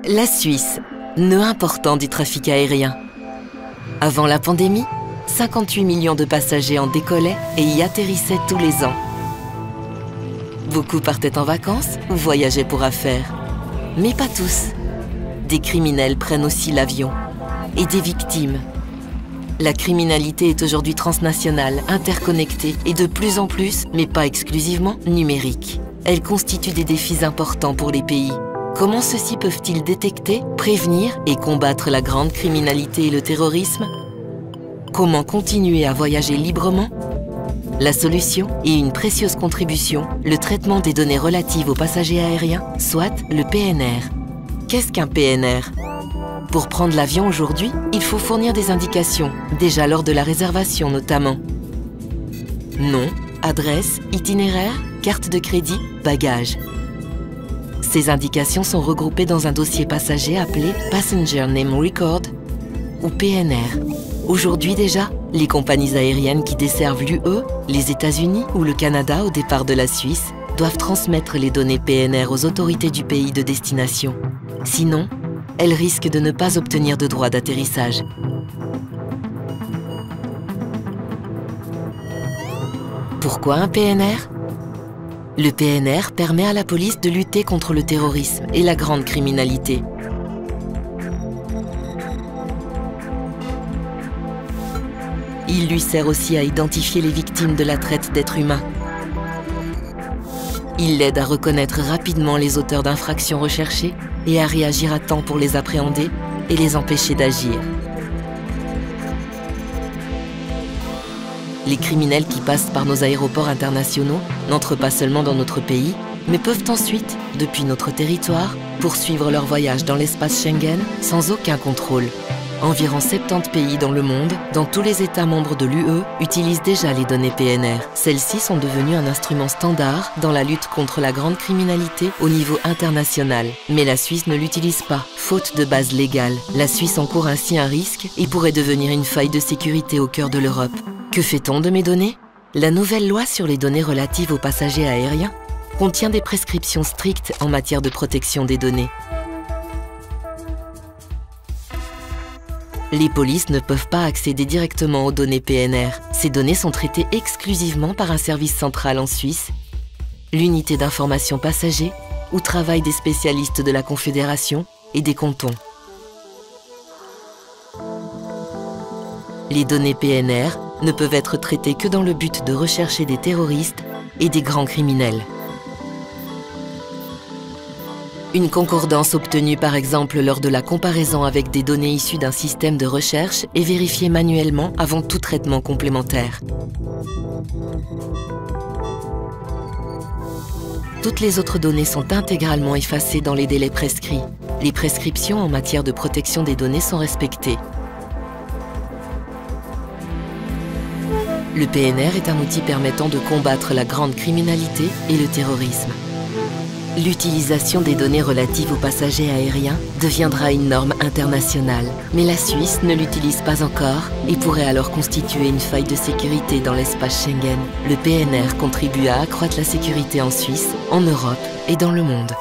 La Suisse, nœud important du trafic aérien. Avant la pandémie, 58 millions de passagers en décollaient et y atterrissaient tous les ans. Beaucoup partaient en vacances ou voyageaient pour affaires. Mais pas tous. Des criminels prennent aussi l'avion. Et des victimes. La criminalité est aujourd'hui transnationale, interconnectée et de plus en plus, mais pas exclusivement, numérique. Elle constitue des défis importants pour les pays. Comment ceux-ci peuvent-ils détecter, prévenir et combattre la grande criminalité et le terrorisme? Comment continuer à voyager librement? La solution est une précieuse contribution, le traitement des données relatives aux passagers aériens, soit le PNR. Qu'est-ce qu'un PNR? Pour prendre l'avion aujourd'hui, il faut fournir des indications, déjà lors de la réservation notamment. Nom, adresse, itinéraire, carte de crédit, bagages. Ces indications sont regroupées dans un dossier passager appelé Passenger Name Record ou PNR. Aujourd'hui déjà, les compagnies aériennes qui desservent l'UE, les États-Unis ou le Canada au départ de la Suisse doivent transmettre les données PNR aux autorités du pays de destination. Sinon, elles risquent de ne pas obtenir de droit d'atterrissage. Pourquoi un PNR? Le PNR permet à la police de lutter contre le terrorisme et la grande criminalité. Il lui sert aussi à identifier les victimes de la traite d'êtres humains. Il l'aide à reconnaître rapidement les auteurs d'infractions recherchées et à réagir à temps pour les appréhender et les empêcher d'agir. Les criminels qui passent par nos aéroports internationaux n'entrent pas seulement dans notre pays, mais peuvent ensuite, depuis notre territoire, poursuivre leur voyage dans l'espace Schengen sans aucun contrôle. Environ 70 pays dans le monde, dans tous les États membres de l'UE, utilisent déjà les données PNR. Celles-ci sont devenues un instrument standard dans la lutte contre la grande criminalité au niveau international. Mais la Suisse ne l'utilise pas, faute de base légale. La Suisse encourt ainsi un risque et pourrait devenir une faille de sécurité au cœur de l'Europe. Que fait-on de mes données? La nouvelle loi sur les données relatives aux passagers aériens contient des prescriptions strictes en matière de protection des données. Les polices ne peuvent pas accéder directement aux données PNR. Ces données sont traitées exclusivement par un service central en Suisse, l'unité d'information passagers, où travaillent des spécialistes de la Confédération et des cantons. Les données PNR ne peuvent être traitées que dans le but de rechercher des terroristes et des grands criminels. Une concordance obtenue par exemple lors de la comparaison avec des données issues d'un système de recherche est vérifiée manuellement avant tout traitement complémentaire. Toutes les autres données sont intégralement effacées dans les délais prescrits. Les prescriptions en matière de protection des données sont respectées. Le PNR est un outil permettant de combattre la grande criminalité et le terrorisme. L'utilisation des données relatives aux passagers aériens deviendra une norme internationale, mais la Suisse ne l'utilise pas encore et pourrait alors constituer une faille de sécurité dans l'espace Schengen. Le PNR contribue à accroître la sécurité en Suisse, en Europe et dans le monde.